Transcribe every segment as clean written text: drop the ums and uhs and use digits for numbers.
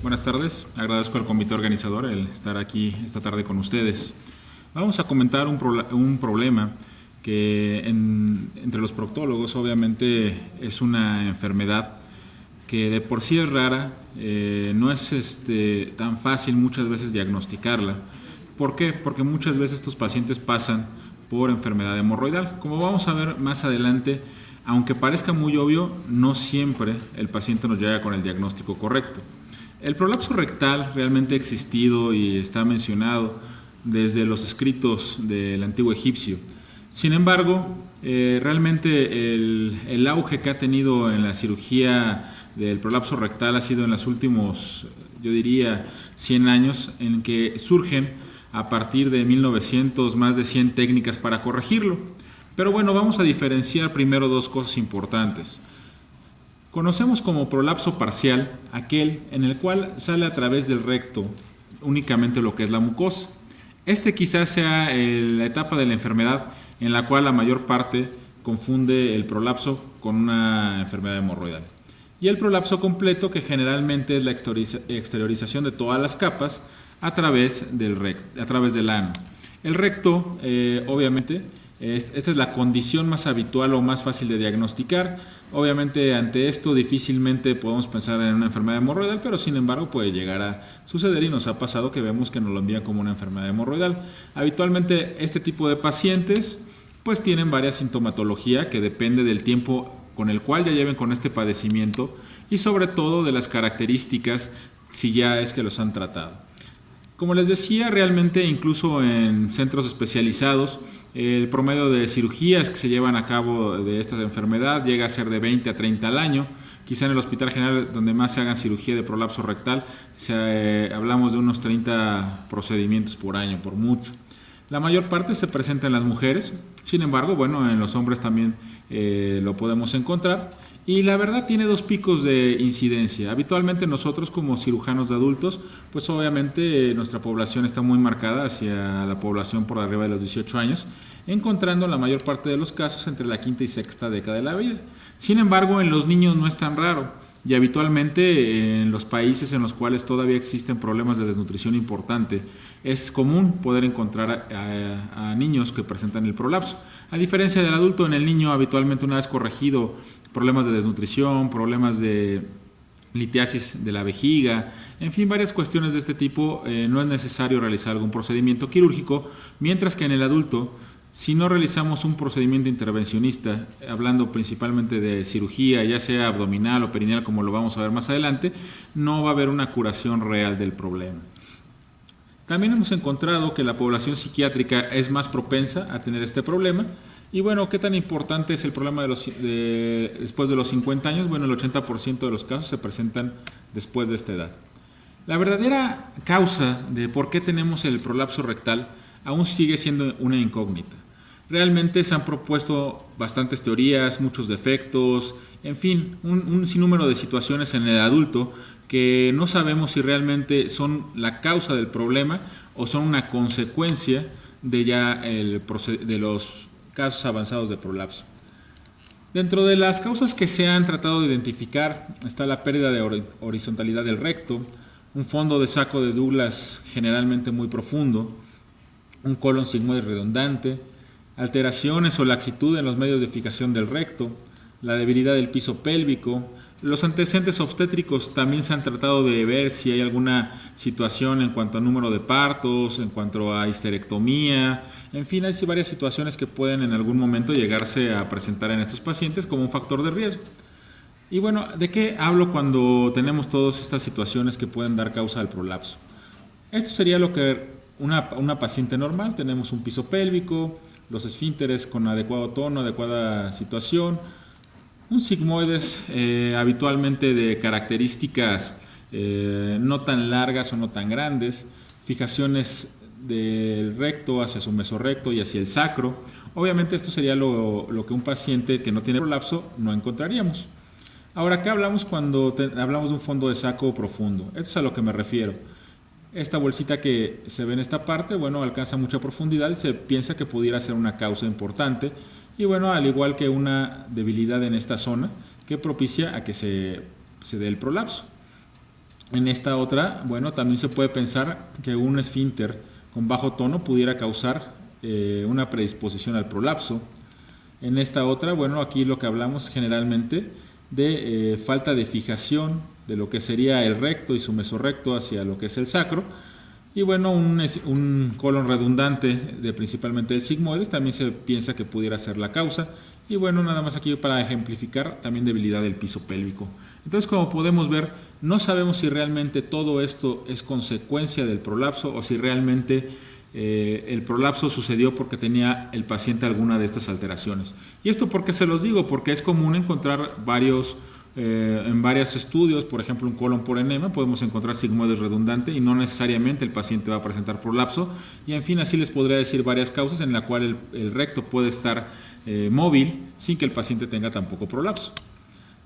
Buenas tardes, agradezco al comité organizador el estar aquí esta tarde con ustedes. Vamos a comentar un problema que entre los proctólogos obviamente es una enfermedad que de por sí es rara, no es tan fácil muchas veces diagnosticarla. ¿Por qué? Porque muchas veces estos pacientes pasan por enfermedad hemorroidal. Como vamos a ver más adelante, aunque parezca muy obvio, no siempre el paciente nos llega con el diagnóstico correcto. El prolapso rectal realmente ha existido y está mencionado desde los escritos del antiguo egipcio. Sin embargo, realmente el auge que ha tenido en la cirugía del prolapso rectal ha sido en los últimos, yo diría, 100 años, en que surgen a partir de 1900 más de 100 técnicas para corregirlo. Pero bueno, vamos a diferenciar primero dos cosas importantes. Conocemos como prolapso parcial aquel en el cual sale a través del recto únicamente lo que es la mucosa. Quizás sea la etapa de la enfermedad en la cual la mayor parte confunde el prolapso con una enfermedad hemorroidal. Y el prolapso completo, que generalmente es la exteriorización de todas las capas a través del ano. El recto, obviamente, esta es la condición más habitual o más fácil de diagnosticar. Obviamente ante esto difícilmente podemos pensar en una enfermedad hemorroidal, pero sin embargo puede llegar a suceder y nos ha pasado que vemos que nos lo envían como una enfermedad hemorroidal. Habitualmente este tipo de pacientes pues tienen varias sintomatología que depende del tiempo con el cual ya lleven con este padecimiento y sobre todo de las características si ya es que los han tratado. Como les decía, realmente incluso en centros especializados, el promedio de cirugías que se llevan a cabo de esta enfermedad llega a ser de 20 a 30 al año. Quizá en el Hospital General, donde más se hagan cirugía de prolapso rectal, hablamos de unos 30 procedimientos por año, por mucho. La mayor parte se presenta en las mujeres, sin embargo, bueno, en los hombres también lo podemos encontrar. Y la verdad tiene dos picos de incidencia. Habitualmente nosotros como cirujanos de adultos, pues obviamente nuestra población está muy marcada hacia la población por arriba de los 18 años, encontrando la mayor parte de los casos entre la quinta y sexta década de la vida. Sin embargo, en los niños no es tan raro. Y habitualmente en los países en los cuales todavía existen problemas de desnutrición importante, es común poder encontrar a niños que presentan el prolapso. A diferencia del adulto, en el niño habitualmente una vez corregido problemas de desnutrición, problemas de litiasis de la vejiga, en fin, varias cuestiones de este tipo, no es necesario realizar algún procedimiento quirúrgico, mientras que en el adulto, si no realizamos un procedimiento intervencionista, hablando principalmente de cirugía, ya sea abdominal o perineal, como lo vamos a ver más adelante, no va a haber una curación real del problema. También hemos encontrado que la población psiquiátrica es más propensa a tener este problema. Y bueno, ¿qué tan importante es el problema después de los 50 años? Bueno, el 80% de los casos se presentan después de esta edad. La verdadera causa de por qué tenemos el prolapso rectal aún sigue siendo una incógnita. Realmente se han propuesto bastantes teorías, muchos defectos, en fin, un sinnúmero de situaciones en el adulto que no sabemos si realmente son la causa del problema o son una consecuencia de los casos avanzados de prolapso. Dentro de las causas que se han tratado de identificar está la pérdida de horizontalidad del recto, un fondo de saco de Douglas generalmente muy profundo, un colon sigmoide redundante, alteraciones o laxitud en los medios de fijación del recto, la debilidad del piso pélvico. Los antecedentes obstétricos también se han tratado de ver si hay alguna situación en cuanto a número de partos, en cuanto a histerectomía, en fin, hay varias situaciones que pueden en algún momento llegarse a presentar en estos pacientes como un factor de riesgo. Y bueno, ¿de qué hablo cuando tenemos todas estas situaciones que pueden dar causa al prolapso? Esto sería lo que una paciente normal, tenemos un piso pélvico, los esfínteres con adecuado tono, adecuada situación, un sigmoides habitualmente de características no tan largas o no tan grandes, fijaciones del recto hacia su mesorrecto y hacia el sacro. Obviamente esto sería lo que un paciente que no tiene prolapso no encontraríamos. Ahora, ¿qué hablamos cuando hablamos de un fondo de saco profundo? Esto es a lo que me refiero. Esta bolsita que se ve en esta parte, bueno, alcanza mucha profundidad y se piensa que pudiera ser una causa importante. Y bueno, al igual que una debilidad en esta zona que propicia a que se dé el prolapso. En esta otra, bueno, también se puede pensar que un esfínter con bajo tono pudiera causar una predisposición al prolapso. En esta otra, bueno, aquí lo que hablamos generalmente de falta de fijación de lo que sería el recto y su mesorrecto hacia lo que es el sacro. Y bueno, un colon redundante de principalmente del sigmoides también se piensa que pudiera ser la causa. Y bueno, nada más aquí para ejemplificar también debilidad del piso pélvico. Entonces, como podemos ver, no sabemos si realmente todo esto es consecuencia del prolapso o si realmente el prolapso sucedió porque tenía el paciente alguna de estas alteraciones. ¿Y esto por qué se los digo? Porque es común encontrar en varios estudios, por ejemplo un colon por enema, podemos encontrar sigmoides redundante y no necesariamente el paciente va a presentar prolapso. Y en fin, así les podría decir varias causas en la cual el recto puede estar móvil sin que el paciente tenga tampoco prolapso.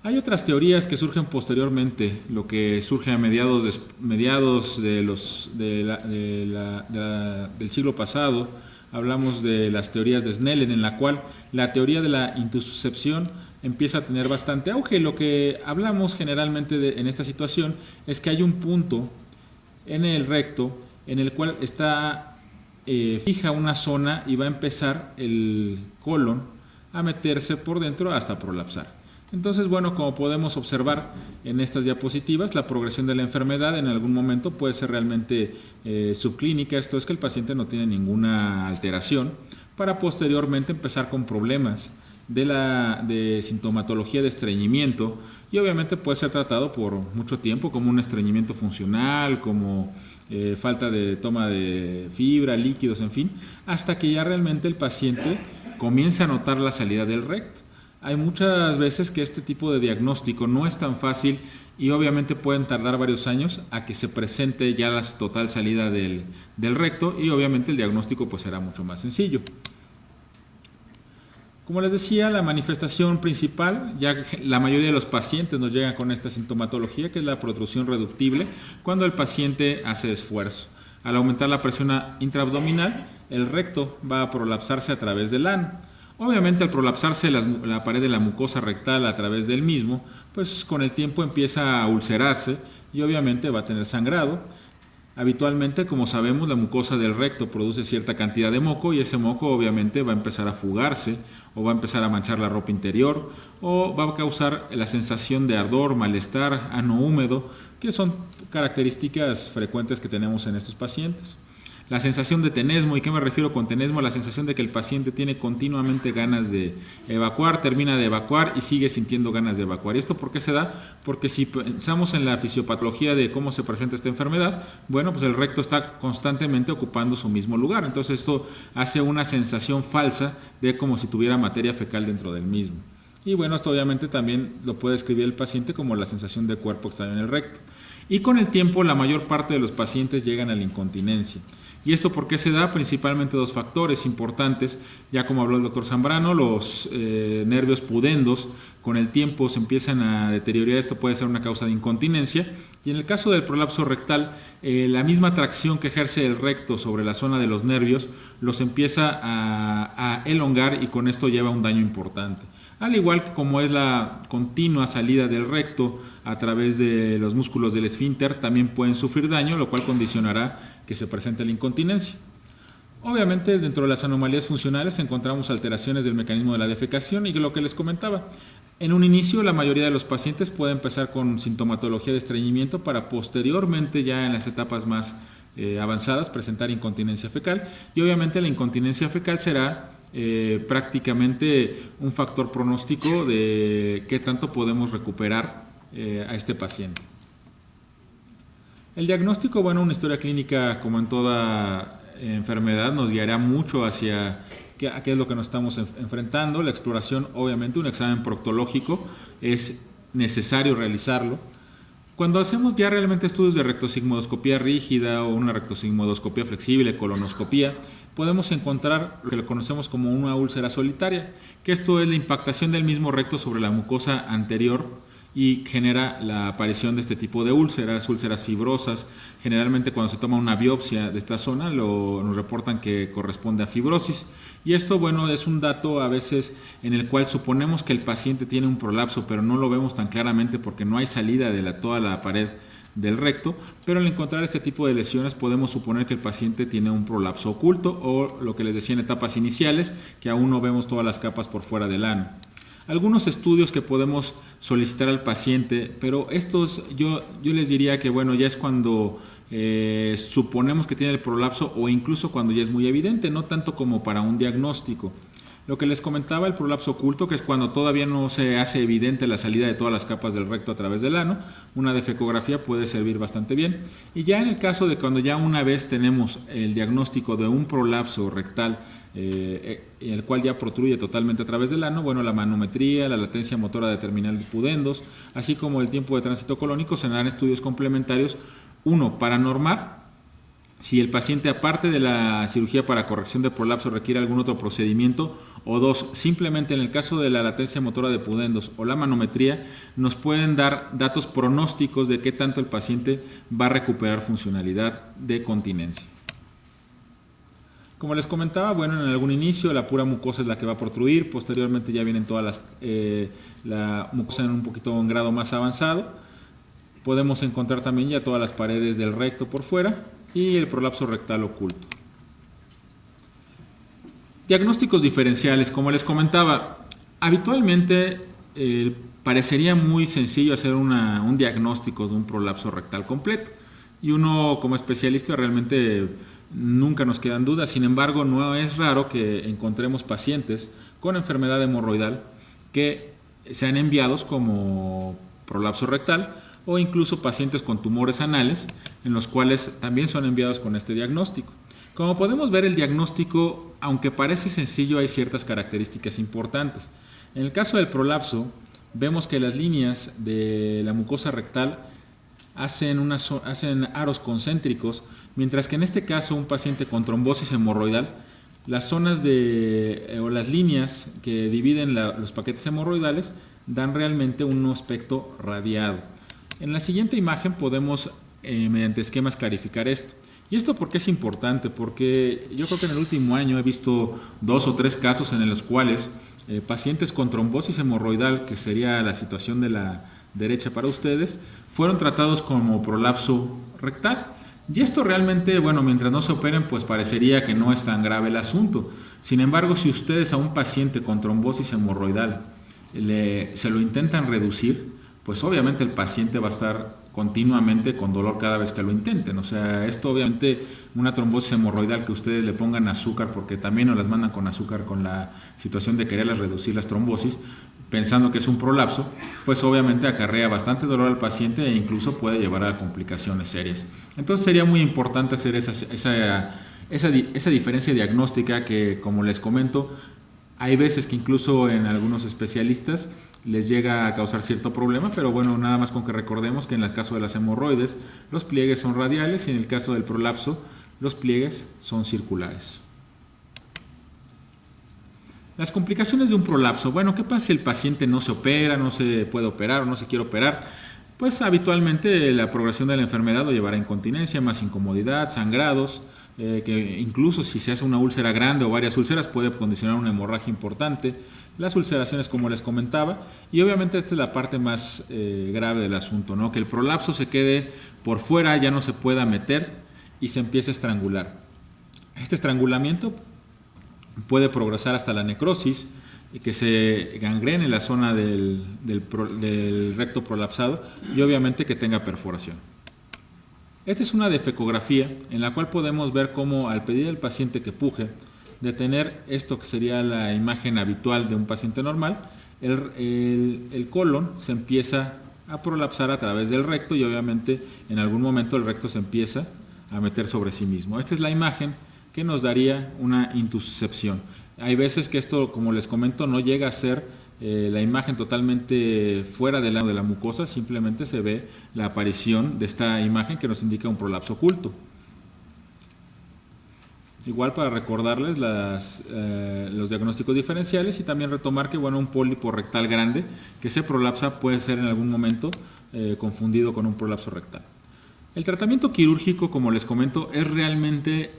Hay otras teorías que surgen posteriormente, lo que surge a mediados del siglo pasado. Hablamos de las teorías de Snellen, en la cual la teoría de la intussuscepción empieza a tener bastante auge. Lo que hablamos generalmente en esta situación es que hay un punto en el recto en el cual está fija una zona y va a empezar el colon a meterse por dentro hasta prolapsar. Entonces, bueno, como podemos observar en estas diapositivas, la progresión de la enfermedad en algún momento puede ser realmente subclínica, esto es que el paciente no tiene ninguna alteración, para posteriormente empezar con problemas de sintomatología de estreñimiento, y obviamente puede ser tratado por mucho tiempo como un estreñimiento funcional, como falta de toma de fibra, líquidos, en fin, hasta que ya realmente el paciente comienza a notar la salida del recto. Hay muchas veces que este tipo de diagnóstico no es tan fácil y obviamente pueden tardar varios años a que se presente ya la total salida del recto, y obviamente el diagnóstico pues será mucho más sencillo. Como les decía, la manifestación principal, ya la mayoría de los pacientes nos llegan con esta sintomatología, que es la protrusión reductible, cuando el paciente hace esfuerzo. Al aumentar la presión intraabdominal, el recto va a prolapsarse a través del ano. Obviamente, al prolapsarse la pared de la mucosa rectal a través del mismo, pues con el tiempo empieza a ulcerarse y obviamente va a tener sangrado. Habitualmente, como sabemos, la mucosa del recto produce cierta cantidad de moco y ese moco obviamente va a empezar a fugarse o va a empezar a manchar la ropa interior o va a causar la sensación de ardor, malestar, ano húmedo, que son características frecuentes que tenemos en estos pacientes. La sensación de tenesmo, ¿y qué me refiero con tenesmo? La sensación de que el paciente tiene continuamente ganas de evacuar, termina de evacuar y sigue sintiendo ganas de evacuar. ¿Y esto por qué se da? Porque si pensamos en la fisiopatología de cómo se presenta esta enfermedad, bueno, pues el recto está constantemente ocupando su mismo lugar. Entonces esto hace una sensación falsa de como si tuviera materia fecal dentro del mismo. Y bueno, esto obviamente también lo puede describir el paciente como la sensación de cuerpo extraño en el recto. Y con el tiempo la mayor parte de los pacientes llegan a la incontinencia. ¿Y esto por qué se da? Principalmente dos factores importantes, ya como habló el doctor Zambrano, los nervios pudendos con el tiempo se empiezan a deteriorar, esto puede ser una causa de incontinencia, y en el caso del prolapso rectal, la misma tracción que ejerce el recto sobre la zona de los nervios los empieza a elongar y con esto lleva un daño importante. Al igual que como es la continua salida del recto a través de los músculos del esfínter, también pueden sufrir daño, lo cual condicionará que se presente la incontinencia. Obviamente, dentro de las anomalías funcionales encontramos alteraciones del mecanismo de la defecación y lo que les comentaba. En un inicio, la mayoría de los pacientes puede empezar con sintomatología de estreñimiento para posteriormente, ya en las etapas más avanzadas, presentar incontinencia fecal, y obviamente la incontinencia fecal será prácticamente un factor pronóstico de qué tanto podemos recuperar a este paciente. El diagnóstico, bueno, una historia clínica como en toda enfermedad nos guiará mucho hacia qué es lo que nos estamos enfrentando. La exploración, obviamente, un examen proctológico es necesario realizarlo. Cuando hacemos ya realmente estudios de rectosigmoidoscopía rígida o una rectosigmoidoscopía flexible, colonoscopía, podemos encontrar lo que lo conocemos como una úlcera solitaria, que esto es la impactación del mismo recto sobre la mucosa anterior y genera la aparición de este tipo de úlceras fibrosas. Generalmente cuando se toma una biopsia de esta zona nos reportan que corresponde a fibrosis, y esto, bueno, es un dato a veces en el cual suponemos que el paciente tiene un prolapso, pero no lo vemos tan claramente porque no hay salida de toda la pared del recto, pero al encontrar este tipo de lesiones podemos suponer que el paciente tiene un prolapso oculto o lo que les decía en etapas iniciales, que aún no vemos todas las capas por fuera del ano. Algunos estudios que podemos solicitar al paciente, pero estos yo les diría que bueno, ya es cuando suponemos que tiene el prolapso o incluso cuando ya es muy evidente, no tanto como para un diagnóstico. Lo que les comentaba, el prolapso oculto, que es cuando todavía no se hace evidente la salida de todas las capas del recto a través del ano, una defecografía puede servir bastante bien. Y ya en el caso de cuando ya una vez tenemos el diagnóstico de un prolapso rectal, el cual ya protruye totalmente a través del ano, bueno, la manometría, la latencia motora de terminal de pudendos, así como el tiempo de tránsito colónico, se harán estudios complementarios, uno, para normar si el paciente, aparte de la cirugía para corrección de prolapso, requiere algún otro procedimiento, o dos, simplemente en el caso de la latencia motora de pudendos o la manometría, nos pueden dar datos pronósticos de qué tanto el paciente va a recuperar funcionalidad de continencia. Como les comentaba, bueno, en algún inicio la pura mucosa es la que va a protruir, posteriormente ya vienen todas la mucosa en un poquito en grado más avanzado. Podemos encontrar también ya todas las paredes del recto por fuera y el prolapso rectal oculto. Diagnósticos diferenciales, como les comentaba, habitualmente parecería muy sencillo hacer un diagnóstico de un prolapso rectal completo y uno como especialista realmente nunca nos quedan dudas. Sin embargo, no es raro que encontremos pacientes con enfermedad hemorroidal que sean enviados como prolapso rectal o incluso pacientes con tumores anales en los cuales también son enviados con este diagnóstico. Como podemos ver, el diagnóstico, aunque parece sencillo, hay ciertas características importantes. En el caso del prolapso, vemos que las líneas de la mucosa rectal hacen aros concéntricos, mientras que en este caso un paciente con trombosis hemorroidal, las zonas o las líneas que dividen los paquetes hemorroidales dan realmente un aspecto radiado. En la siguiente imagen podemos, mediante esquemas, clarificar esto. ¿Y esto por qué es importante? Porque yo creo que en el último año he visto 2 o 3 casos en los cuales pacientes con trombosis hemorroidal, que sería la situación de la derecha para ustedes, fueron tratados como prolapso rectal. Y esto realmente, bueno, mientras no se operen, pues parecería que no es tan grave el asunto. Sin embargo, si ustedes a un paciente con trombosis hemorroidal se lo intentan reducir, pues obviamente el paciente va a estar continuamente con dolor cada vez que lo intenten. O sea, esto obviamente, una trombosis hemorroidal que ustedes le pongan azúcar, porque también nos las mandan con azúcar con la situación de quererlas reducir las trombosis, pensando que es un prolapso, pues obviamente acarrea bastante dolor al paciente e incluso puede llevar a complicaciones serias. Entonces sería muy importante hacer esa diferencia diagnóstica que, como les comento, hay veces que incluso en algunos especialistas les llega a causar cierto problema, pero bueno, nada más con que recordemos que en el caso de las hemorroides los pliegues son radiales y en el caso del prolapso los pliegues son circulares. Las complicaciones de un prolapso. Bueno, ¿qué pasa si el paciente no se opera, no se puede operar o no se quiere operar? Pues habitualmente la progresión de la enfermedad lo llevará a incontinencia, más incomodidad, sangrados, que incluso si se hace una úlcera grande o varias úlceras puede condicionar una hemorragia importante, las ulceraciones como les comentaba, y obviamente esta es la parte más grave del asunto, ¿no? Que el prolapso se quede por fuera, ya no se pueda meter y se empiece a estrangular. Este estrangulamiento puede progresar hasta la necrosis y que se gangrene la zona del recto prolapsado y obviamente que tenga perforación. Esta es una defecografía en la cual podemos ver cómo al pedir al paciente que puje, de tener esto que sería la imagen habitual de un paciente normal, el colon se empieza a prolapsar a través del recto y obviamente en algún momento el recto se empieza a meter sobre sí mismo. Esta es la imagen que nos daría una intussuscepción. Hay veces que esto, como les comento, no llega a ser la imagen totalmente fuera del lado de la mucosa, simplemente se ve la aparición de esta imagen que nos indica un prolapso oculto. Igual para recordarles los diagnósticos diferenciales y también retomar que bueno, un pólipo rectal grande que se prolapsa puede ser en algún momento confundido con un prolapso rectal. El tratamiento quirúrgico, como les comento, es realmente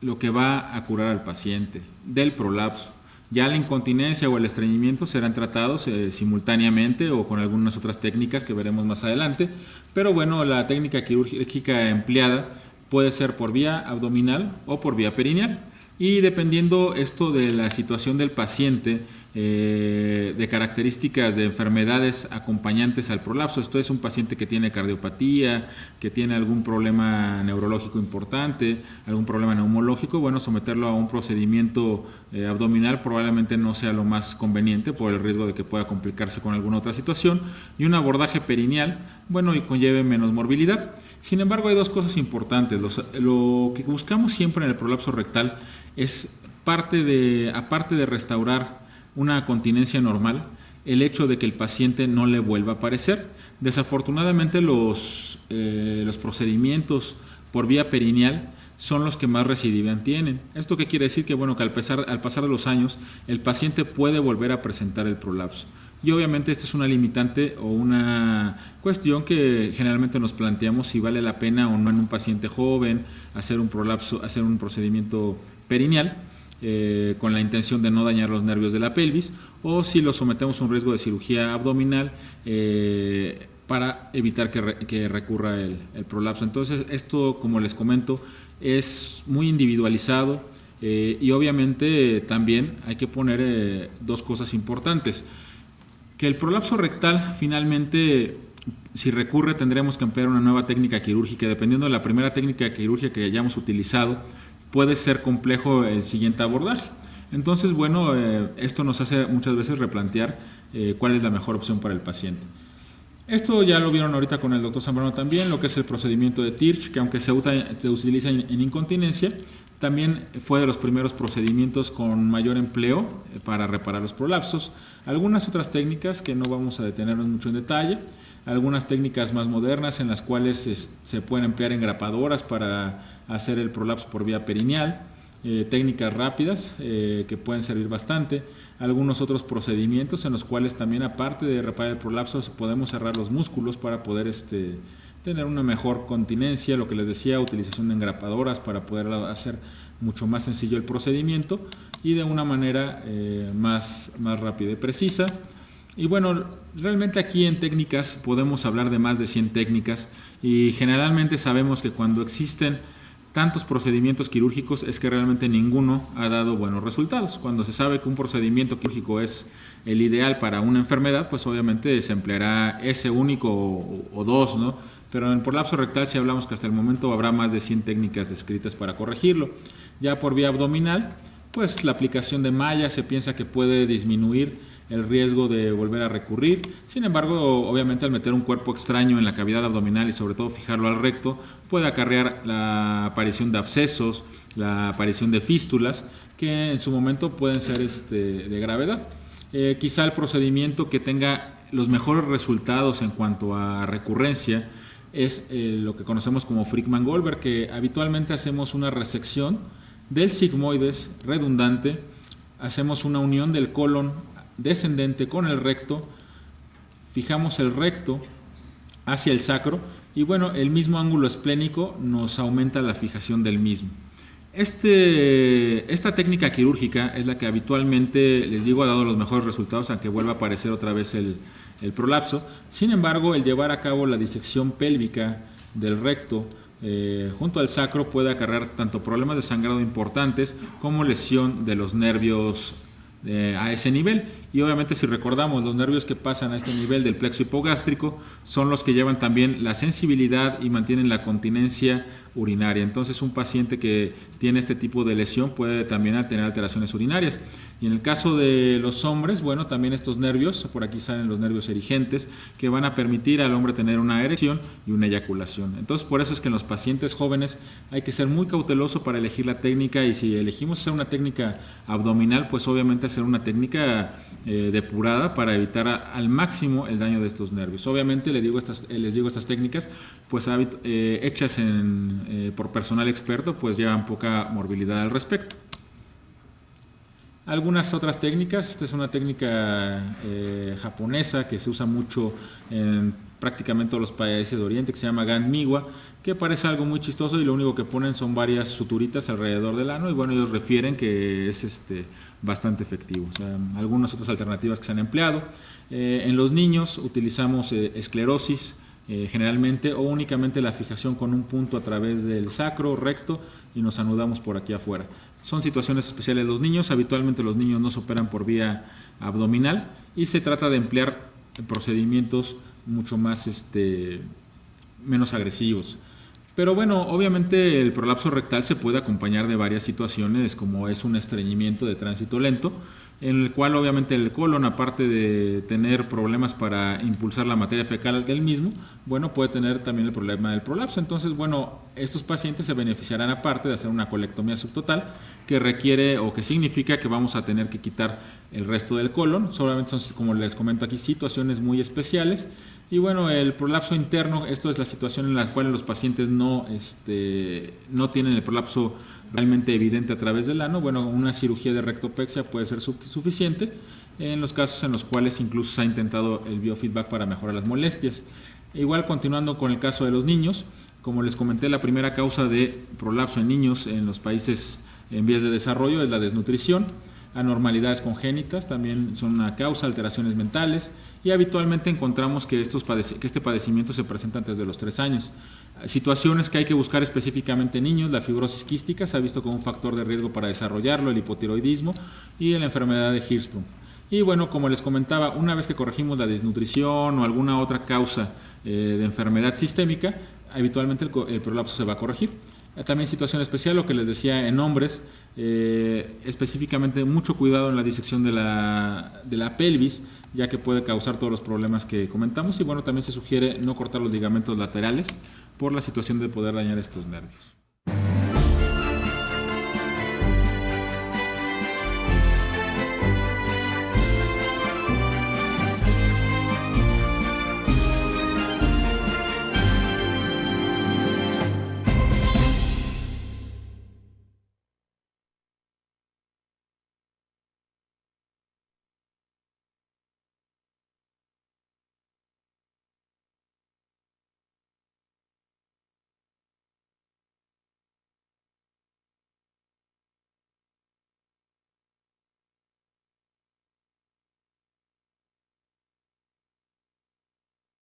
lo que va a curar al paciente del prolapso. Ya la incontinencia o el estreñimiento serán tratados simultáneamente o con algunas otras técnicas que veremos más adelante, pero bueno, la técnica quirúrgica empleada puede ser por vía abdominal o por vía perineal. Y dependiendo esto de la situación del paciente, de características de enfermedades acompañantes al prolapso, esto es un paciente que tiene cardiopatía, que tiene algún problema neurológico importante, algún problema neumológico, bueno, someterlo a un procedimiento abdominal probablemente no sea lo más conveniente por el riesgo de que pueda complicarse con alguna otra situación, y un abordaje perineal, bueno, y conlleve menos morbilidad. Sin embargo, hay dos cosas importantes. Lo que buscamos siempre en el prolapso rectal es aparte de restaurar una continencia normal, el hecho de que el paciente no le vuelva a aparecer. Desafortunadamente los procedimientos por vía perineal son los que más recidiva tienen. ¿Esto qué quiere decir? Que bueno, que al pasar de los años el paciente puede volver a presentar el prolapso. Y obviamente esta es una limitante o una cuestión que generalmente nos planteamos si vale la pena o no en un paciente joven hacer un prolapso, hacer un procedimiento perineal con la intención de no dañar los nervios de la pelvis, o si lo sometemos a un riesgo de cirugía abdominal para evitar que recurra el prolapso. Entonces esto, como les comento, es muy individualizado y obviamente también hay que poner dos cosas importantes. Que el prolapso rectal finalmente, si recurre, tendremos que emplear una nueva técnica quirúrgica. Dependiendo de la primera técnica quirúrgica que hayamos utilizado, puede ser complejo el siguiente abordaje. Entonces, bueno, esto nos hace muchas veces replantear cuál es la mejor opción para el paciente. Esto ya lo vieron ahorita con el doctor Zambrano también, lo que es el procedimiento de Tirch, que aunque se utiliza en incontinencia, también fue de los primeros procedimientos con mayor empleo para reparar los prolapsos. Algunas otras técnicas que no vamos a detenernos mucho en detalle, algunas técnicas más modernas en las cuales se pueden emplear engrapadoras para hacer el prolapso por vía perineal, técnicas rápidas que pueden servir bastante, algunos otros procedimientos en los cuales también, aparte de reparar el prolapso, podemos cerrar los músculos para poder tener una mejor continencia, lo que les decía, utilización de engrapadoras para poder hacer mucho más sencillo el procedimiento y de una manera más rápida y precisa. Y bueno, realmente aquí en técnicas podemos hablar de más de 100 técnicas y generalmente sabemos que cuando existen tantos procedimientos quirúrgicos es que realmente ninguno ha dado buenos resultados. Cuando se sabe que un procedimiento quirúrgico es el ideal para una enfermedad, pues obviamente se empleará ese único o dos, ¿no? Pero en prolapso rectal, si hablamos que hasta el momento habrá más de 100 técnicas descritas para corregirlo. Ya por vía abdominal, pues la aplicación de malla se piensa que puede disminuir el riesgo de volver a recurrir. Sin embargo, obviamente al meter un cuerpo extraño en la cavidad abdominal y sobre todo fijarlo al recto, puede acarrear la aparición de abscesos, la aparición de fístulas, que en su momento pueden ser de gravedad. Quizá el procedimiento que tenga los mejores resultados en cuanto a recurrencia es lo que conocemos como Frickmann-Goldberg, que habitualmente hacemos una resección del sigmoides redundante, hacemos una unión del colon descendente con el recto, fijamos el recto hacia el sacro y bueno, el mismo ángulo esplénico nos aumenta la fijación del mismo. Esta técnica quirúrgica es la que habitualmente, les digo, ha dado los mejores resultados, aunque vuelva a aparecer otra vez el prolapso. Sin embargo, el llevar a cabo la disección pélvica del recto junto al sacro puede acarrear tanto problemas de sangrado importantes como lesión de los nervios a ese nivel. Y obviamente, si recordamos, los nervios que pasan a este nivel del plexo hipogástrico son los que llevan también la sensibilidad y mantienen la continencia urinaria. Entonces, un paciente que tiene este tipo de lesión puede también tener alteraciones urinarias. Y en el caso de los hombres, bueno, también estos nervios, por aquí salen los nervios erigentes, que van a permitir al hombre tener una erección y una eyaculación. Entonces, por eso es que en los pacientes jóvenes hay que ser muy cauteloso para elegir la técnica, y si elegimos hacer una técnica abdominal, pues obviamente hacer una técnica depurada para evitar al máximo el daño de estos nervios. Obviamente les digo estas técnicas, pues hechas por personal experto, pues llevan poca morbilidad al respecto. Algunas otras técnicas, esta es una técnica japonesa que se usa mucho en prácticamente todos los países de Oriente, que se llama Gan Miwa, que parece algo muy chistoso y lo único que ponen son varias suturitas alrededor del ano y bueno, ellos refieren que es bastante efectivo. O sea, algunas otras alternativas que se han empleado. En los niños utilizamos esclerosis, generalmente, o únicamente la fijación con un punto a través del sacro, recto, y nos anudamos por aquí afuera. Son situaciones especiales de los niños. Habitualmente los niños no se operan por vía abdominal y se trata de emplear procedimientos mucho más menos agresivos. Pero bueno, obviamente el prolapso rectal se puede acompañar de varias situaciones, como es un estreñimiento de tránsito lento, en el cual obviamente el colon, aparte de tener problemas para impulsar la materia fecal del mismo, bueno, puede tener también el problema del prolapso. Entonces, bueno, estos pacientes se beneficiarán aparte de hacer una colectomía subtotal, que requiere o que significa que vamos a tener que quitar el resto del colon. Solamente son, como les comento aquí, situaciones muy especiales. Y bueno, el prolapso interno, esto es la situación en la cual los pacientes no tienen el prolapso realmente evidente a través del ano. Bueno, una cirugía de rectopexia puede ser suficiente en los casos en los cuales incluso se ha intentado el biofeedback para mejorar las molestias. Igual, continuando con el caso de los niños, como les comenté, la primera causa de prolapso en niños en los países en vías de desarrollo es la desnutrición. Anormalidades congénitas también son una causa, alteraciones mentales, y habitualmente encontramos que este padecimiento se presenta antes de los 3 años. Situaciones que hay que buscar específicamente en niños: la fibrosis quística se ha visto como un factor de riesgo para desarrollarlo, el hipotiroidismo y la enfermedad de Hirschsprung. Y bueno, como les comentaba, una vez que corregimos la desnutrición o alguna otra causa de enfermedad sistémica, habitualmente el prolapso se va a corregir. También situación especial, lo que les decía en hombres, específicamente mucho cuidado en la disección de la pelvis, ya que puede causar todos los problemas que comentamos. Y bueno, también se sugiere no cortar los ligamentos laterales por la situación de poder dañar estos nervios.